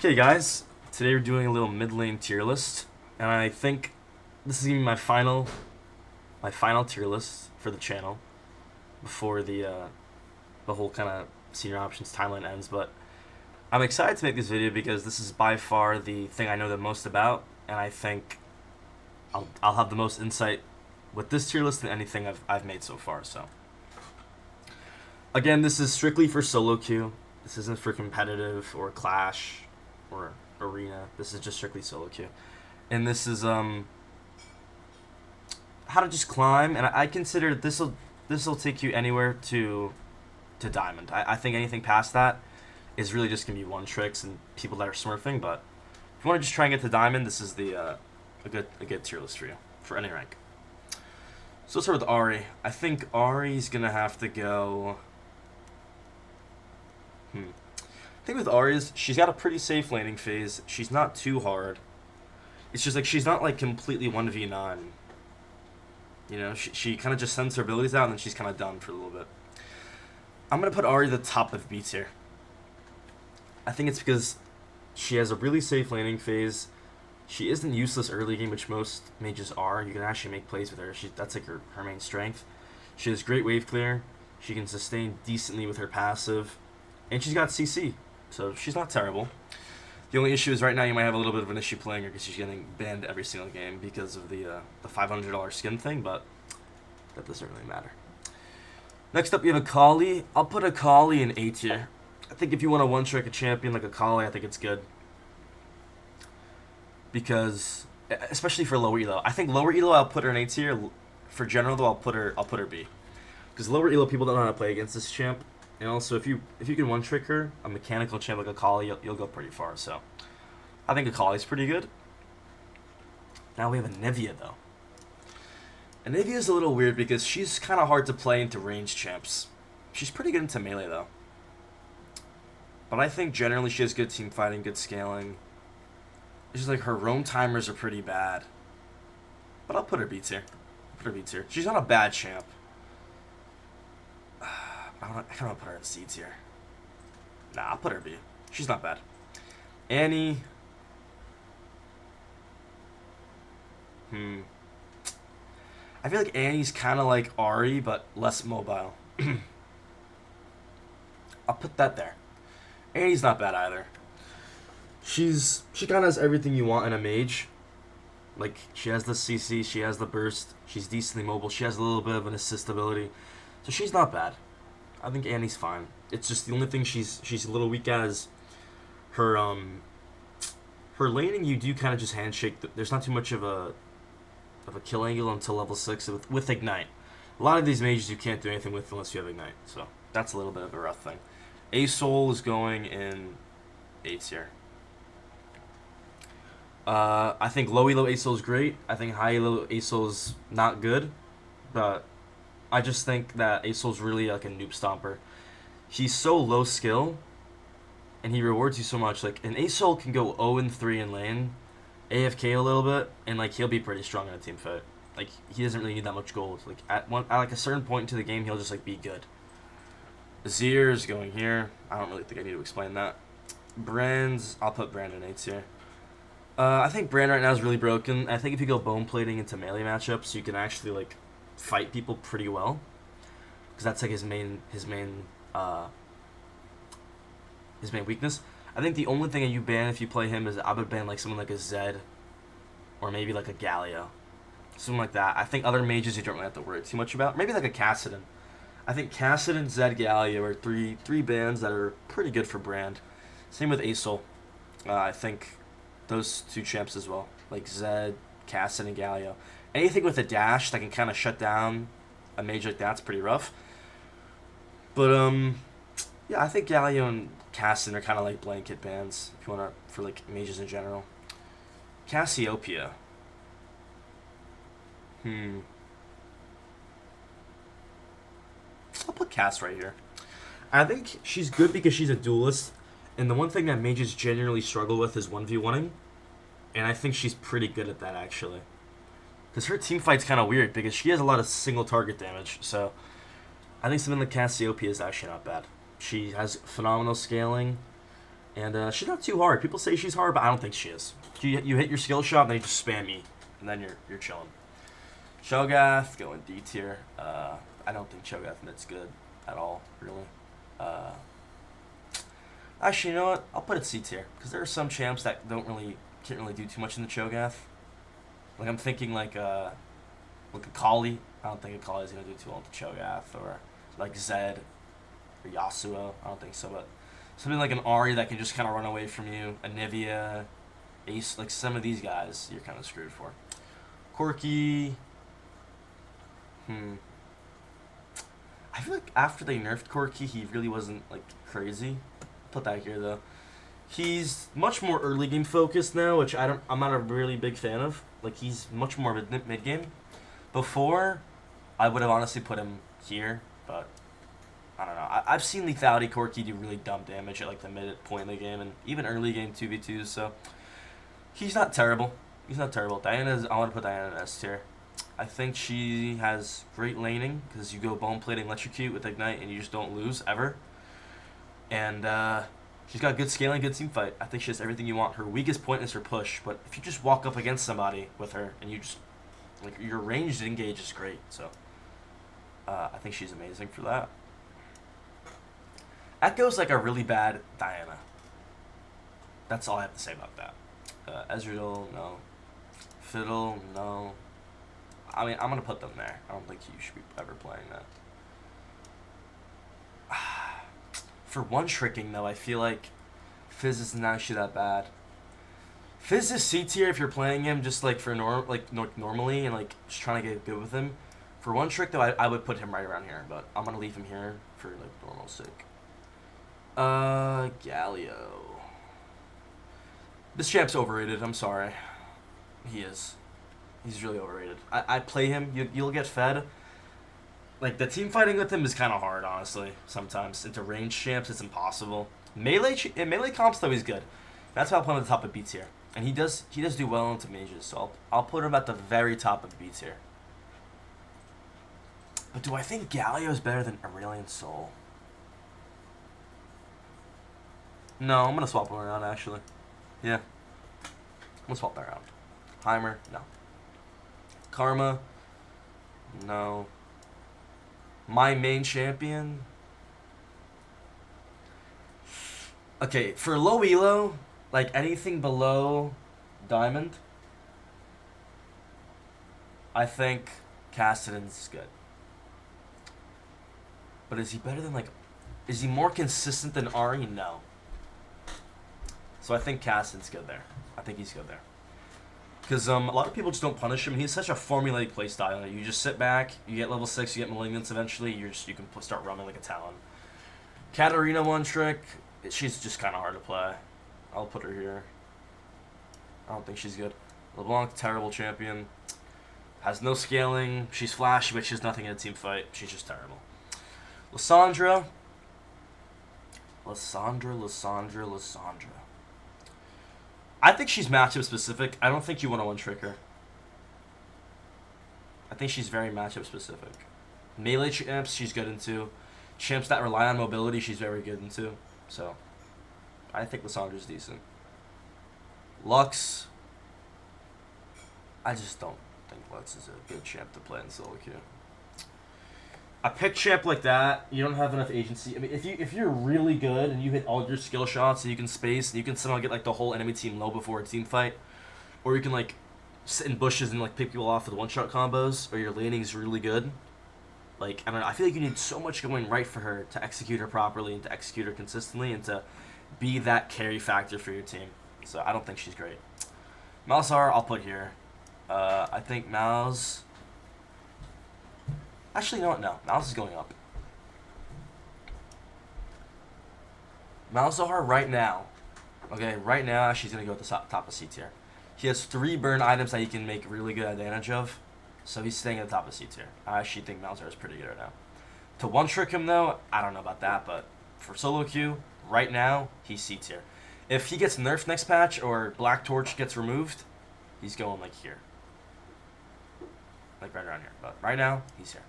Okay, guys, today we're doing a little mid lane tier list, and I think this is gonna be my final tier list for the channel before the whole kind of senior options timeline ends. But I'm excited to make this video because this is by far the thing I know the most about, and I think I'll have the most insight with this tier list than anything I've made so far. So again, this is strictly for solo queue. This isn't for competitive or clash or arena. This is just strictly solo queue, and this is how to just climb. And I consider this will take you anywhere to diamond. I think anything past that is really just gonna be one tricks and people that are smurfing. But if you want to just try and get to diamond, this is the a good tier list for you for any rank. So let's start with Ari. I think Ari's gonna have to go. I think with Ari's, she's got a pretty safe laning phase. She's not too hard. It's just like she's not like completely 1v9. You know, she kind of just sends her abilities out and then she's kind of done for a little bit. I'm going to put Ari at the top of B tier. I think it's because she has a really safe laning phase. She isn't useless early game, which most mages are. You can actually make plays with her. That's like her main strength. She has great wave clear. She can sustain decently with her passive. And she's got CC. So she's not terrible. The only issue is right now you might have a little bit of an issue playing her because she's getting banned every single game because of the $500 skin thing, but that doesn't really matter. Next up, we have Akali. I'll put Akali in A tier. I think if you want to one-trick a champion like Akali, I think it's good. Because, especially for lower elo. I think lower elo, I'll put her in A tier. For general, though, I'll put her B. Because lower elo, people don't know how to play against this champ. And also, if you can one-trick her, a mechanical champ like Akali, you'll go pretty far. So, I think Akali's pretty good. Now we have Anivia, though. Anivia's a little weird because she's kind of hard to play into ranged champs. She's pretty good into melee, though. But I think generally she has good team fighting, good scaling. It's just like her roam timers are pretty bad. But I'll put her B tier. She's not a bad champ. I kind of want to put her in C tier. Nah, I'll put her B. She's not bad. Annie. I feel like Annie's kind of like Ari, but less mobile. I'll put that there. Annie's not bad either. She kind of has everything you want in a mage. Like, she has the CC, she has the burst, she's decently mobile, she has a little bit of an assist ability. So she's not bad. I think Annie's fine. It's just the only thing she's a little weak at is her laning. You do kind of just handshake. There's not too much of a kill angle until level 6 with Ignite. A lot of these mages you can't do anything with unless you have Ignite. So that's a little bit of a rough thing. A-Soul is going in A tier. I think low elo A-Soul is great. I think high elo A-Soul is not good, but I just think that A-Soul's really like a noob stomper. He's so low skill, and he rewards you so much. Like, an A-Soul can go 0-3 in lane, AFK a little bit, and like he'll be pretty strong in a team fight. Like, he doesn't really need that much gold. Like at like a certain point into the game, he'll just like be good. Azir is going here. I don't really think I need to explain that. Brands, I'll put Brand in A tier. I think Brand right now is really broken. I think if you go bone plating into melee matchups, you can actually like fight people pretty well, because that's like his main weakness. I think the only thing that you ban if you play him is I would ban like someone like a Zed or maybe like a Galio, something like that. I think other mages you don't really have to worry too much about. Maybe like a Kassadin. I think Kassadin, Zed, Galio are three bans that are pretty good for Brand. Same with A-Soul. I think those two champs as well, like Zed, Kassadin, Galio. Anything with a dash that can kind of shut down a mage like that's pretty rough. But yeah, I think Galio and Kassadin are kind of like blanket bans if you want to, for like mages in general. Cassiopeia. I'll put Cass right here. I think she's good because she's a duelist, and the one thing that mages generally struggle with is 1v1ing, and I think she's pretty good at that actually. Because her team fight's kind of weird because she has a lot of single target damage, so I think something like Cassiopeia is actually not bad. She has phenomenal scaling. And she's not too hard. People say she's hard, but I don't think she is. You hit your skill shot, and then you just spam me, and then you're chilling. Cho'Gath going D tier. I don't think Cho'Gath mid's good at all, really. Actually, you know what? I'll put it C tier because there are some champs that can't really do too much in the Cho'Gath. Like I'm thinking like a Kali. I don't think a Kali is gonna do too well with the Cho'Gath, or like Zed or Yasuo. I don't think so, but something like an Ahri that can just kind of run away from you, a Nivea, Ace, like some of these guys, you're kind of screwed for. Corki. I feel like after they nerfed Corki, he really wasn't like crazy. Put that here though. He's much more early game focused now, which I'm not a really big fan of. Like he's much more mid game. Before, I would have honestly put him here, but I don't know. I've seen lethality Corki do really dumb damage at like the mid point of the game and even early game 2v2s. So he's not terrible. I want to put Diana in S tier. I think she has great laning because you go bone plating electrocute with ignite and you just don't lose ever. And she's got good scaling, good team fight. I think she has everything you want. Her weakest point is her push, but if you just walk up against somebody with her and you just like your ranged engage is great. So I think she's amazing for that. Echo's like a really bad Diana. That's all I have to say about that. Ezreal, no. Fiddle, no. I mean, I'm going to put them there. I don't think you should be ever playing that. For one-tricking, though, I feel like Fizz isn't actually that bad. Fizz is C tier if you're playing him just like for normally and like just trying to get good with him. For one trick, though, I would put him right around here, but I'm going to leave him here for like normal sake. Galio. This champ's overrated. I'm sorry. He is. He's really overrated. I play him. You'll get fed. Like, the team fighting with him is kind of hard, honestly, sometimes. Into range champs, it's impossible. In melee comps, though, he's good. That's why I'll put him at the top of B tier. And he does do well into mages, so I'll put him at the very top of B tier. But do I think Galio is better than Aurelion Sol? No, I'm going to swap him around, actually. Yeah. I'm going to swap that around. Heimer, no. Karma, no. My main champion. Okay, for low elo, like anything below Diamond, I think Kassadin's good. But is he better than like... Is he more consistent than Ahri? No. So I think Kassadin's good there. I think he's good there. Because a lot of people just don't punish him. He's such a formulaic playstyle. You just sit back, you get level 6, you get Malignance eventually, you can start running like a Talon. Katarina one trick, she's just kind of hard to play. I'll put her here. I don't think she's good. LeBlanc, terrible champion. Has no scaling. She's flashy, but she has nothing in a team fight. She's just terrible. Lissandra. I think she's matchup specific. I don't think you want to one-trick her. I think she's very matchup specific. Melee champs, she's good into. Champs that rely on mobility, she's very good into. So, I think Lissandra's decent. Lux. I just don't think Lux is a good champ to play in Soloqueue. A pick champ like that, you don't have enough agency. I mean, if you're really good and you hit all your skill shots and you can space and you can somehow get like the whole enemy team low before a team fight, or you can like sit in bushes and like pick people off with one-shot combos, or your laning is really good. Like, I don't know, I feel like you need so much going right for her to execute her properly and to execute her consistently and to be that carry factor for your team. So I don't think she's great. Malzahar, I'll put here. I think Malz... Actually, you know what? No. Malz is going up. Malzahar right now. Okay, right now, she's going to go at the top of C tier. He has 3 burn items that he can make really good advantage of. So he's staying at the top of C tier. I actually think Malzahar is pretty good right now. To one-trick him, though, I don't know about that. But for Soloqueue, right now, he's C tier. If he gets nerfed next patch or Black Torch gets removed, he's going like here. Like right around here. But right now, he's here.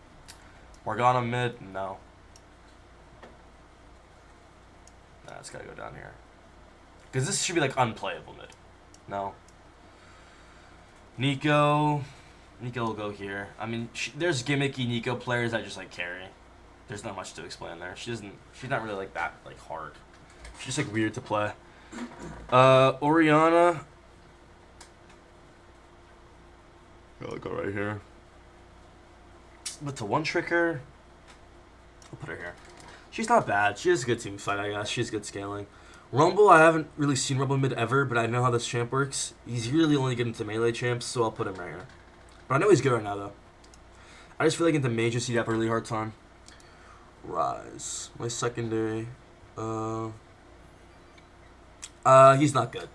Morgana mid, no. Nah, it's gotta go down here. Because this should be like unplayable mid. No. Nico will go here. I mean, there's gimmicky Nico players that just like carry. There's not much to explain there. She's not really like that like hard. She's just like weird to play. Oriana. I'll go right here. But to one trick her, I'll put her here. She's not bad. She has a good team fight, I guess. She has good scaling. Rumble, I haven't really seen Rumble mid ever, but I know how this champ works. He's really only getting to melee champs, so I'll put him right here. But I know he's good right now, though. I just feel like into mages he'd have a really hard time. Rise. My secondary. He's not good.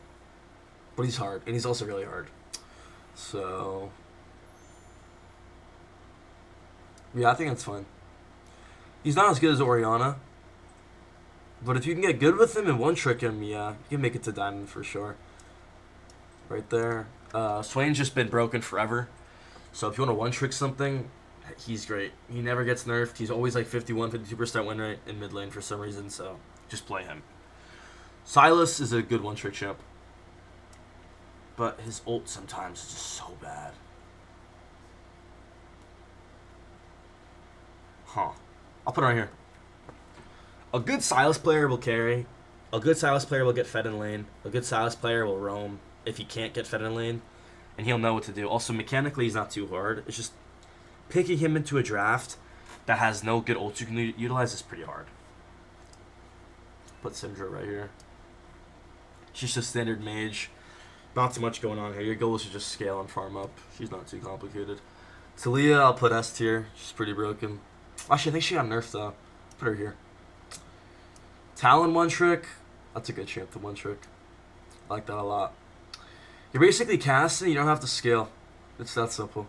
But he's hard, and he's also really hard. So... yeah, I think that's fine. He's not as good as Oriana. But if you can get good with him and one-trick him, yeah, you can make it to Diamond for sure. Right there. Swain's just been broken forever. So if you want to one-trick something, he's great. He never gets nerfed. He's always like 51, 52% win rate in mid lane for some reason, so just play him. Silas is a good one-trick champ. But his ult sometimes is just so bad. Huh. I'll put it right here. A good Silas player will carry. A good Silas player will get fed in lane. A good Silas player will roam if he can't get fed in lane. And he'll know what to do. Also, mechanically, he's not too hard. It's just picking him into a draft that has no good ults you can utilize is pretty hard. Put Syndra right here. She's just standard mage. Not too much going on here. Your goal is to just scale and farm up. She's not too complicated. Talia, I'll put S tier. She's pretty broken. Actually, I think she got nerfed, though. Put her here. Talon one trick. That's a good champ to one trick. I like that a lot. You're basically casting, you don't have to scale. It's that simple.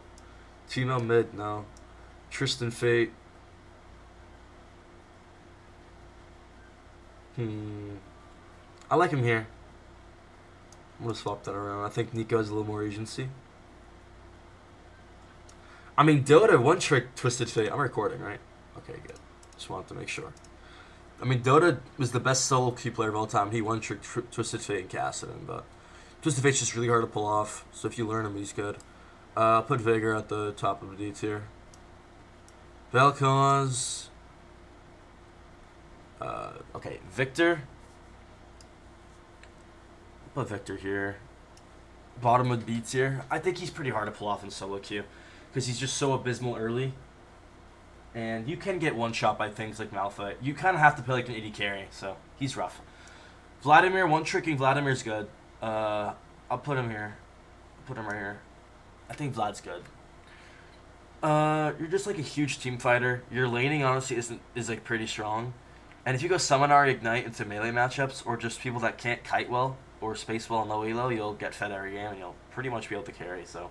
Female mid, no. Tristan Fate. I like him here. I'm going to swap that around. I think Nico has a little more agency. I mean, Dota, one trick, Twisted Fate. I'm recording, right? Okay, good. Just wanted to make sure. I mean, Dota was the best solo queue player of all time. He one trick Twisted Fate and casted him, but Twisted Fate's just really hard to pull off. So if you learn him, he's good. I'll put Veigar at the top of the D tier. Vel'Koz. Okay, Victor. I'll put Victor here. Bottom of B tier. I think he's pretty hard to pull off in solo queue because he's just so abysmal early. And you can get one shot by things like Malphite. You kind of have to play like an 80 carry, so he's rough. Vladimir, one tricking Vladimir's good. I'll put him here. I'll put him right here. I think Vlad's good. You're just like a huge team fighter. Your laning honestly is like pretty strong. And if you go Summonar Ignite into melee matchups or just people that can't kite well or space well in low elo, you'll get fed every game and you'll pretty much be able to carry. So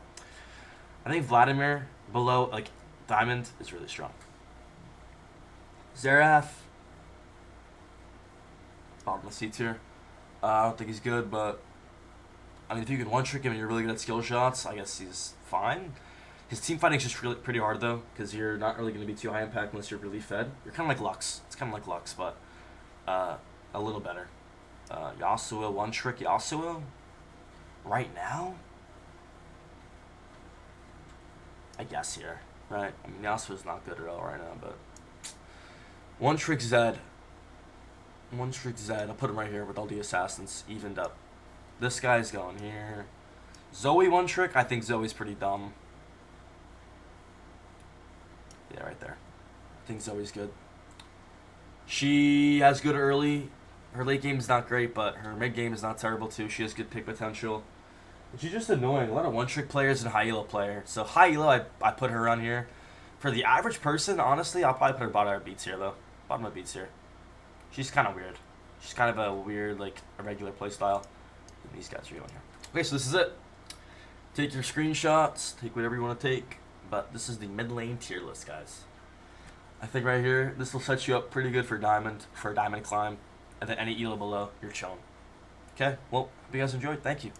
I think Vladimir below like Diamond is really strong. Xerath, bottom of C tier. I don't think he's good, but I mean, if you can one trick him and you're really good at skill shots, I guess he's fine. His team fighting is just really pretty hard though, because you're not really going to be too high impact unless you're really fed. You're kind of like Lux. It's kind of like Lux, but a little better. Yasuo, one trick Yasuo. Right now, I guess here, right? I mean, Yasuo's not good at all right now, but one trick Zed. One trick Zed. I'll put him right here with all the assassins evened up. This guy's going here. Zoe one trick. I think Zoe's pretty dumb. Yeah, right there. I think Zoe's good. She has good early. Her late game is not great, but her mid game is not terrible too. She has good pick potential. But she's just annoying. A lot of one trick players and high elo player. So high elo, I put her on here. For the average person, honestly, I'll probably put her bottom of beats here though. Bottom of beats here. She's kind of weird. She's kind of a weird, like, irregular play style. And these guys are going here. Okay, so this is it. Take your screenshots. Take whatever you want to take. But this is the mid lane tier list, guys. I think right here, this will set you up pretty good for Diamond climb. And then any elo below, you're chilling. Okay, well, hope you guys enjoyed. Thank you.